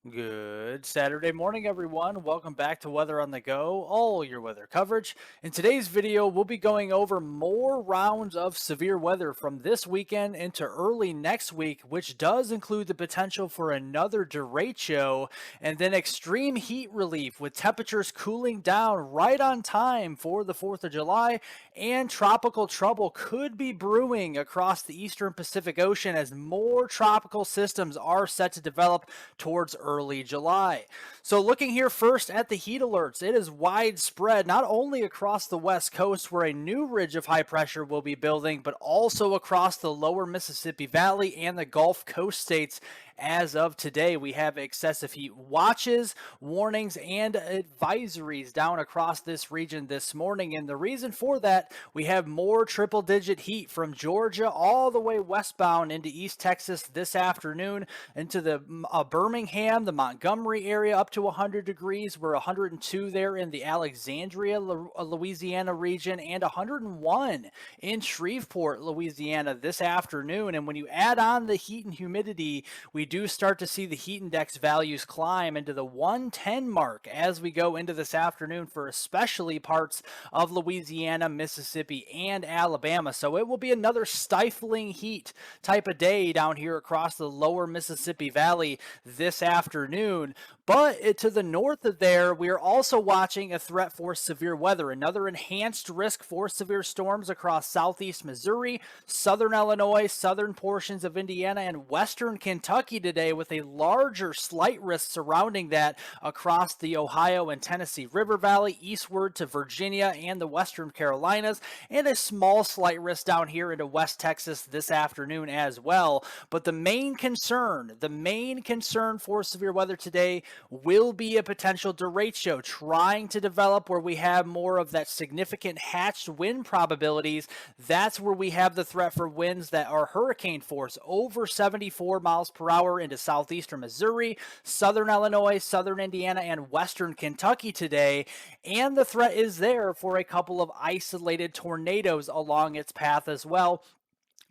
Good Saturday morning, everyone. Welcome back to Weather on the Go, all your weather coverage. In today's video, we'll be going over more rounds of severe weather from this weekend into early next week, which does include the potential for another derecho and then extreme heat relief with temperatures cooling down right on time for the 4th of July. And tropical trouble could be brewing across the eastern Pacific Ocean as more tropical systems are set to develop towards early July. So looking here first at the heat alerts, it is widespread not only across the west coast where a new ridge of high pressure will be building, but also across the lower Mississippi Valley and the Gulf Coast states. As of today, we have excessive heat watches, warnings, and advisories down across this region this morning. And the reason for that, we have more triple digit heat from Georgia all the way westbound into East Texas this afternoon into the Birmingham, the Montgomery area up to 100 degrees. We're 102 there in the Alexandria, Louisiana region, and 101 in Shreveport, Louisiana this afternoon. And when you add on the heat and humidity, we do start to see the heat index values climb into the 110 mark as we go into this afternoon for especially parts of Louisiana, Mississippi, and Alabama. So it will be another stifling heat type of day down here across the lower Mississippi Valley this afternoon. But to the north of there, we are also watching a threat for severe weather, another enhanced risk for severe storms across southeast Missouri, southern Illinois, southern portions of Indiana, and western Kentucky today, with a larger slight risk surrounding that across the Ohio and Tennessee River Valley, eastward to Virginia and the western Carolinas, and a small slight risk down here into West Texas this afternoon as well. But the main concern for severe weather today will be a potential derecho trying to develop where we have more of that significant hatched wind probabilities. That's where we have the threat for winds that are hurricane force over 74 miles per hour into southeastern Missouri, southern Illinois, southern Indiana, and western Kentucky today. And the threat is there for a couple of isolated tornadoes along its path as well,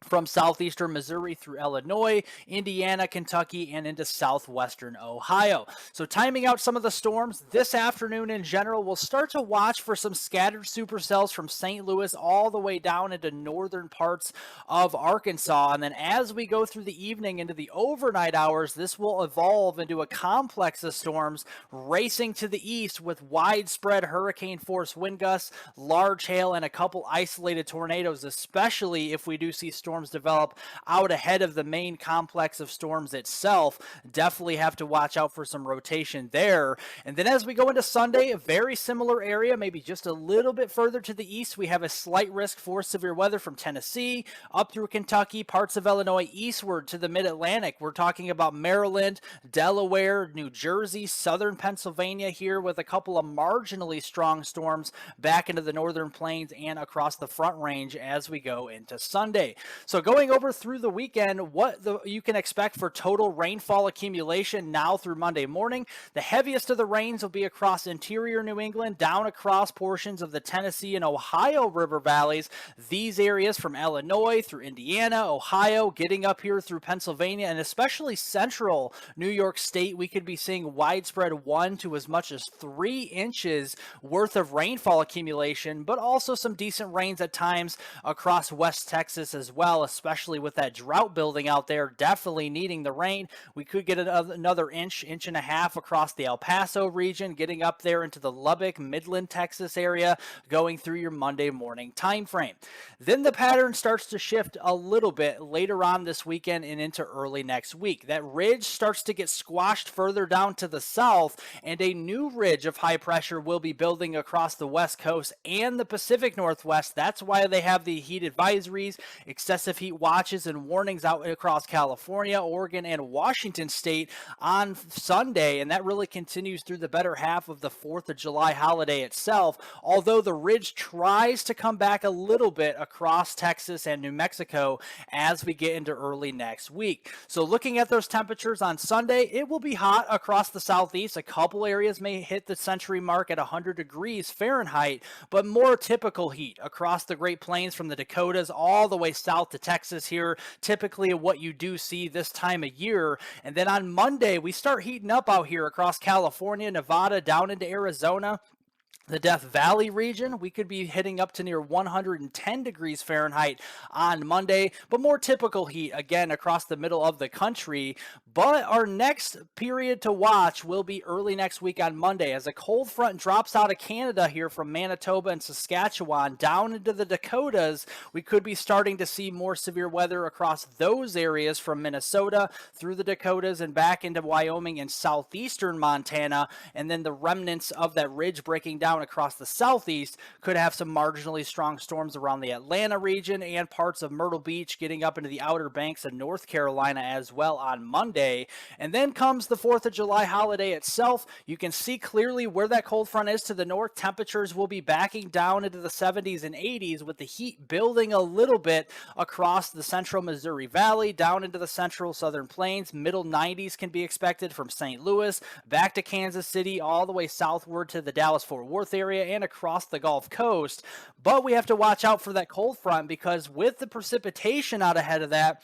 from southeastern Missouri through Illinois, Indiana, Kentucky, and into southwestern Ohio. So timing out some of the storms this afternoon in general, we'll start to watch for some scattered supercells from St. Louis all the way down into northern parts of Arkansas. And then as we go through the evening into the overnight hours, this will evolve into a complex of storms racing to the east with widespread hurricane force wind gusts, large hail, and a couple isolated tornadoes, especially if we do see storms develop out ahead of the main complex of storms itself. Definitely have to watch out for some rotation there. And then as we go into Sunday, a very similar area, maybe just a little bit further to the east, we have a slight risk for severe weather from Tennessee up through Kentucky, parts of Illinois, eastward to the mid-Atlantic. We're talking about Maryland, Delaware, New Jersey, southern Pennsylvania here, with a couple of marginally strong storms back into the northern plains and across the Front Range as we go into Sunday. So going over through the weekend, you can expect for total rainfall accumulation now through Monday morning. The heaviest of the rains will be across interior New England, down across portions of the Tennessee and Ohio river valleys. These areas from Illinois through Indiana, Ohio, getting up here through Pennsylvania, and especially central New York State, we could be seeing widespread 1 to as much as 3 inches worth of rainfall accumulation, but also some decent rains at times across West Texas as well, especially with that drought building out there, definitely needing the rain. We could get another inch and a half across the El Paso region, getting up there into the Lubbock, Midland, Texas area, going through your Monday morning time frame. Then the pattern starts to shift a little bit later on this weekend and into early next week. That ridge starts to get squashed further down to the south, and a new ridge of high pressure will be building across the west coast and the Pacific Northwest. That's why they have the heat advisories, excessive heat watches, and warnings out across California, Oregon, and Washington state on Sunday, and that really continues through the better half of the 4th of July holiday itself, although the ridge tries to come back a little bit across Texas and New Mexico as we get into early next week. So looking at those temperatures on Sunday, it will be hot across the southeast. A couple areas may hit the century mark at 100 degrees Fahrenheit, but more typical heat across the Great Plains from the Dakotas all the way south south to Texas here, typically what you do see this time of year. And then on Monday, we start heating up out here across California, Nevada, down into Arizona. The Death Valley region, we could be hitting up to near 110 degrees Fahrenheit on Monday, but more typical heat again across the middle of the country. But our next period to watch will be early next week on Monday as a cold front drops out of Canada here from Manitoba and Saskatchewan down into the Dakotas. We could be starting to see more severe weather across those areas from Minnesota through the Dakotas and back into Wyoming and southeastern Montana, and then the remnants of that ridge breaking down across the southeast could have some marginally strong storms around the Atlanta region and parts of Myrtle Beach, getting up into the Outer Banks of North Carolina as well on Monday. And then comes the 4th of July holiday itself. You can see clearly where that cold front is to the north. Temperatures will be backing down into the 70s and 80s, with the heat building a little bit across the central Missouri Valley, down into the central southern plains. Middle 90s can be expected from St. Louis back to Kansas City, all the way southward to the Dallas-Fort Worth area and across the Gulf Coast. But we have to watch out for that cold front, because with the precipitation out ahead of that,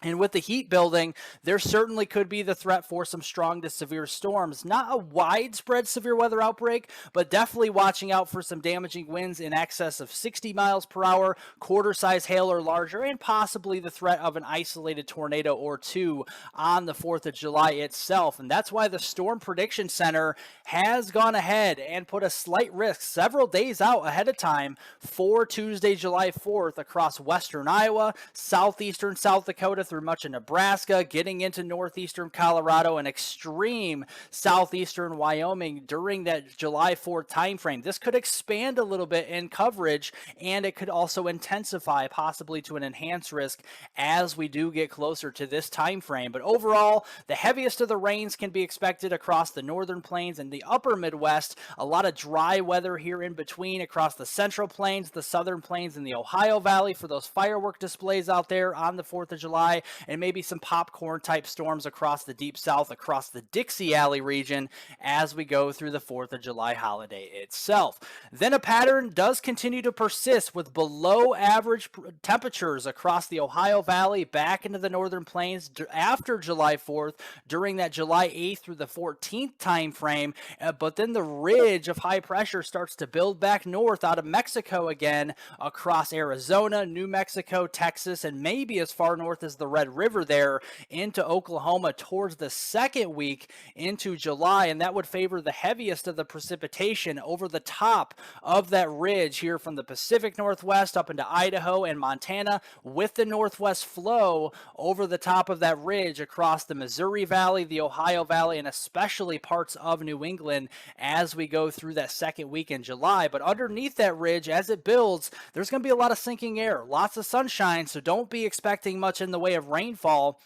and with the heat building, there certainly could be the threat for some strong to severe storms. Not a widespread severe weather outbreak, but definitely watching out for some damaging winds in excess of 60 miles per hour, quarter-size hail or larger, and possibly the threat of an isolated tornado or two on the 4th of July itself. And that's why the Storm Prediction Center has gone ahead and put a slight risk several days out ahead of time for Tuesday, July 4th across western Iowa, southeastern South Dakota, through much of Nebraska, getting into northeastern Colorado and extreme southeastern Wyoming during that July 4th timeframe. This could expand a little bit in coverage, and it could also intensify, possibly to an enhanced risk as we do get closer to this time frame. But overall, the heaviest of the rains can be expected across the northern plains and the upper Midwest. A lot of dry weather here in between across the central plains, the southern plains, and the Ohio Valley for those firework displays out there on the 4th of July, and maybe some popcorn type storms across the deep south, across the Dixie Alley region as we go through the 4th of July holiday itself. Then a pattern does continue to persist with below average temperatures across the Ohio Valley back into the northern plains after July 4th during that July 8th through the 14th time frame. But then the ridge of high pressure starts to build back north out of Mexico again across Arizona, New Mexico, Texas, and maybe as far north as the Red River there into Oklahoma towards the second week into July, and that would favor the heaviest of the precipitation over the top of that ridge here from the Pacific Northwest up into Idaho and Montana, with the northwest flow over the top of that ridge across the Missouri Valley, the Ohio Valley, and especially parts of New England as we go through that second week in July. But underneath that ridge, as it builds, there's going to be a lot of sinking air, lots of sunshine, so don't be expecting much in the way of rainfall,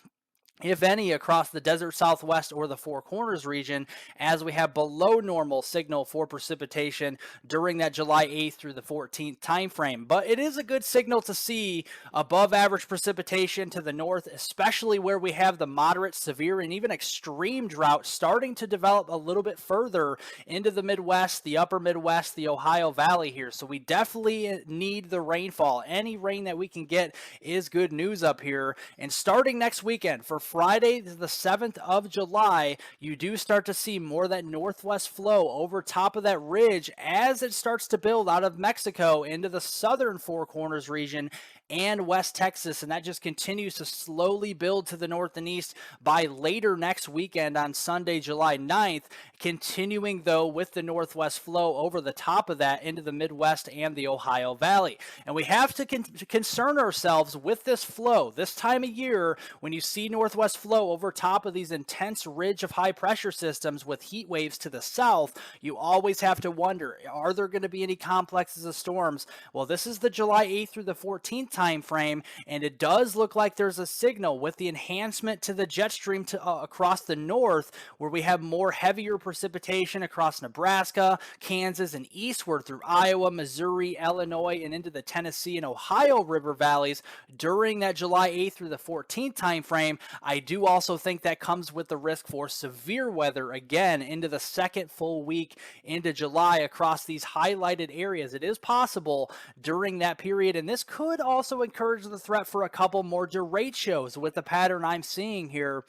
if any, across the desert southwest or the Four Corners region, as we have below normal signal for precipitation during that July 8th through the 14th time frame. But it is a good signal to see above average precipitation to the north, especially where we have the moderate, severe, and even extreme drought starting to develop a little bit further into the Midwest, the upper Midwest, the Ohio Valley here. So we definitely need the rainfall. Any rain that we can get is good news up here. And starting next weekend for Friday, the 7th of July, you do start to see more of that northwest flow over top of that ridge as it starts to build out of Mexico into the southern Four Corners region and West Texas, and that just continues to slowly build to the north and east by later next weekend on Sunday, July 9th, continuing though with the northwest flow over the top of that into the Midwest and the Ohio Valley. And we have to concern ourselves with this flow this time of year. When you see northwest flow over top of these intense ridge of high pressure systems with heat waves to the south, you always have to wonder, are there going to be any complexes of storms? Well, this is the July 8th through the 14th time frame, and it does look like there's a signal with the enhancement to the jet stream to across the north, where we have more heavier precipitation across Nebraska, Kansas, and eastward through Iowa, Missouri, Illinois, and into the Tennessee and Ohio river valleys during that July 8th through the 14th time frame. I do also think that comes with the risk for severe weather again into the second full week into July across these highlighted areas. It is possible during that period, and this could also also encourage the threat for a couple more derechos with the pattern I'm seeing here.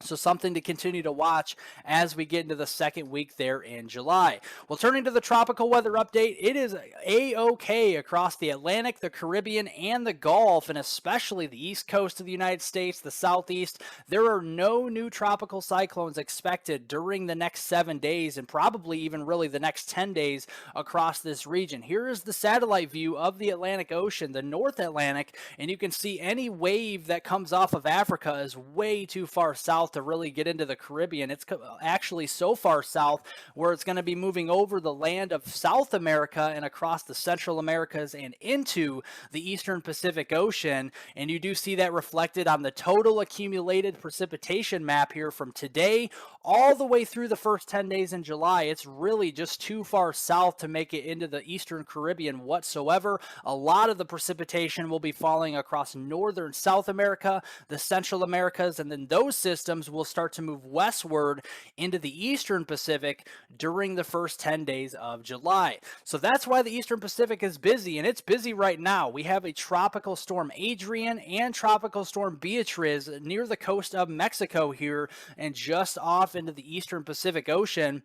So something to continue to watch as we get into the second week there in July. Well, turning to the tropical weather update, it is A-OK across the Atlantic, the Caribbean, and the Gulf, and especially the east coast of the United States, the southeast. There are no new tropical cyclones expected during the next 7 days and probably even really the next 10 days across this region. Here is the satellite view of the Atlantic Ocean, the North Atlantic, and you can see any wave that comes off of Africa is way too far south to really get into the Caribbean. It's actually so far south where it's going to be moving over the land of South America and across the Central Americas and into the Eastern Pacific Ocean. And you do see that reflected on the total accumulated precipitation map here from today all the way through the first 10 days in July. It's really just too far south to make it into the Eastern Caribbean whatsoever. A lot of the precipitation will be falling across northern South America, the Central Americas, and then those systems will start to move westward into the Eastern Pacific during the first 10 days of July. So that's why the Eastern Pacific is busy, and it's busy right now. We have a tropical storm Adrian and tropical storm Beatriz near the coast of Mexico here and just off into the Eastern Pacific Ocean.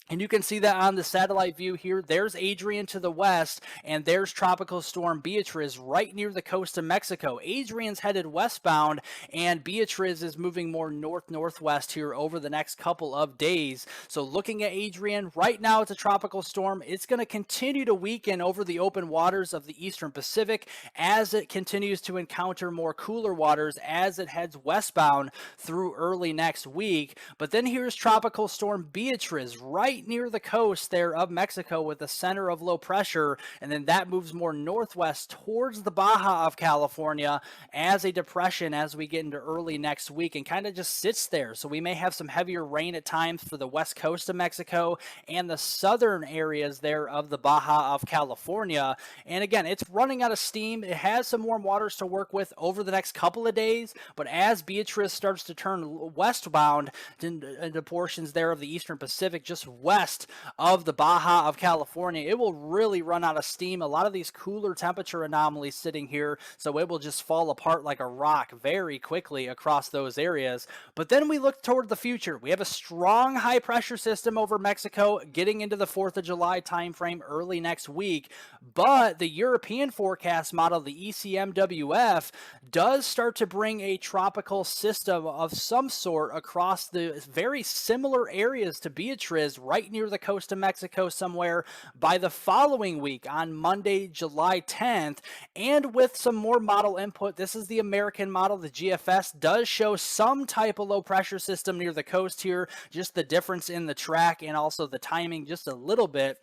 And you can see that on the satellite view here. There's Adrian to the west, and there's Tropical Storm Beatriz right near the coast of Mexico. Adrian's headed westbound, and Beatriz is moving more north-northwest here over the next couple of days. So looking at Adrian, right now it's a tropical storm. It's going to continue to weaken over the open waters of the Eastern Pacific as it continues to encounter more cooler waters as it heads westbound through early next week. But then here's Tropical Storm Beatriz right near the coast there of Mexico with the center of low pressure, and then that moves more northwest towards the Baja of California as a depression as we get into early next week and kind of just sits there. So we may have some heavier rain at times for the west coast of Mexico and the southern areas there of the Baja of California. And again, it's running out of steam. It has some warm waters to work with over the next couple of days, but as Beatrice starts to turn westbound into portions there of the Eastern Pacific, just west of the Baja of California, it will really run out of steam. A lot of these cooler temperature anomalies sitting here, so it will just fall apart like a rock very quickly across those areas. But then we look toward the future. We have a strong high pressure system over Mexico getting into the 4th of July timeframe early next week, but the European forecast model, the ECMWF, does start to bring a tropical system of some sort across the very similar areas to Beatriz right near the coast of Mexico somewhere by the following week on Monday, July 10th. And with some more model input, this is the American model. The GFS does show some type of low pressure system near the coast here, just the difference in the track and also the timing just a little bit.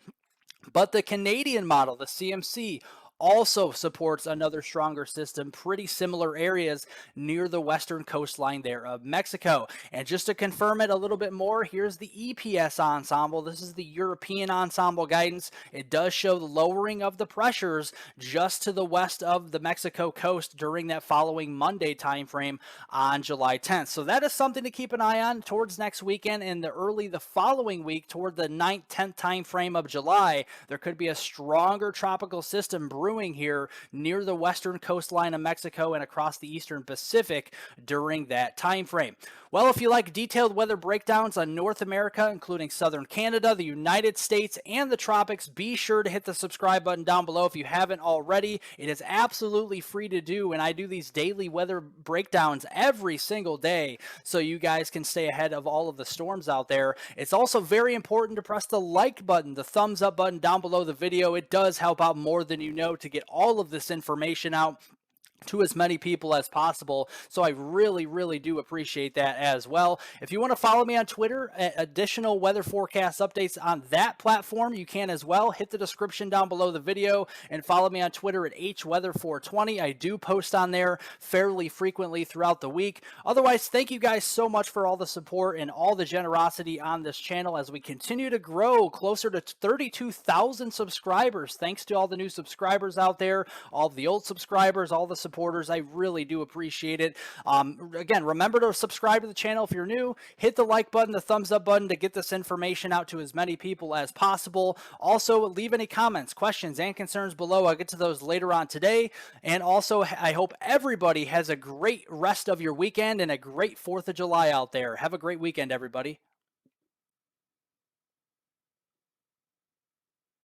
But the Canadian model, the CMC, also supports another stronger system, pretty similar areas near the western coastline there of Mexico. And just to confirm it a little bit more, here's the EPS ensemble. This is the European ensemble guidance. It does show the lowering of the pressures just to the west of the Mexico coast during that following Monday timeframe on July 10th. So that is something to keep an eye on towards next weekend and the following week toward the 9th, 10th timeframe of July. There could be a stronger tropical system brewing here near the western coastline of Mexico and across the Eastern Pacific during that time frame. Well, if you like detailed weather breakdowns on North America, including southern Canada, the United States, and the tropics, be sure to hit the subscribe button down below if you haven't already. It is absolutely free to do, and I do these daily weather breakdowns every single day so you guys can stay ahead of all of the storms out there. It's also very important to press the like button, the thumbs up button down below the video. It does help out more than you know to get all of this information out to as many people as possible. So I really do appreciate that as well. If you want to follow me on Twitter, additional weather forecast updates on that platform, you can as well. Hit the description down below the video and follow me on Twitter at hweather420. I do post on there fairly frequently throughout the week. Otherwise, thank you guys so much for all the support and all the generosity on this channel as we continue to grow closer to 32,000 subscribers. Thanks to all the new subscribers out there, all the old subscribers, all the supporters. I really do appreciate it. Again, remember to subscribe to the channel if you're new. Hit the like button, the thumbs up button to get this information out to as many people as possible. Also, leave any comments, questions, and concerns below. I'll get to those later on today. And also, I hope everybody has a great rest of your weekend and a great 4th of July out there. Have a great weekend, everybody.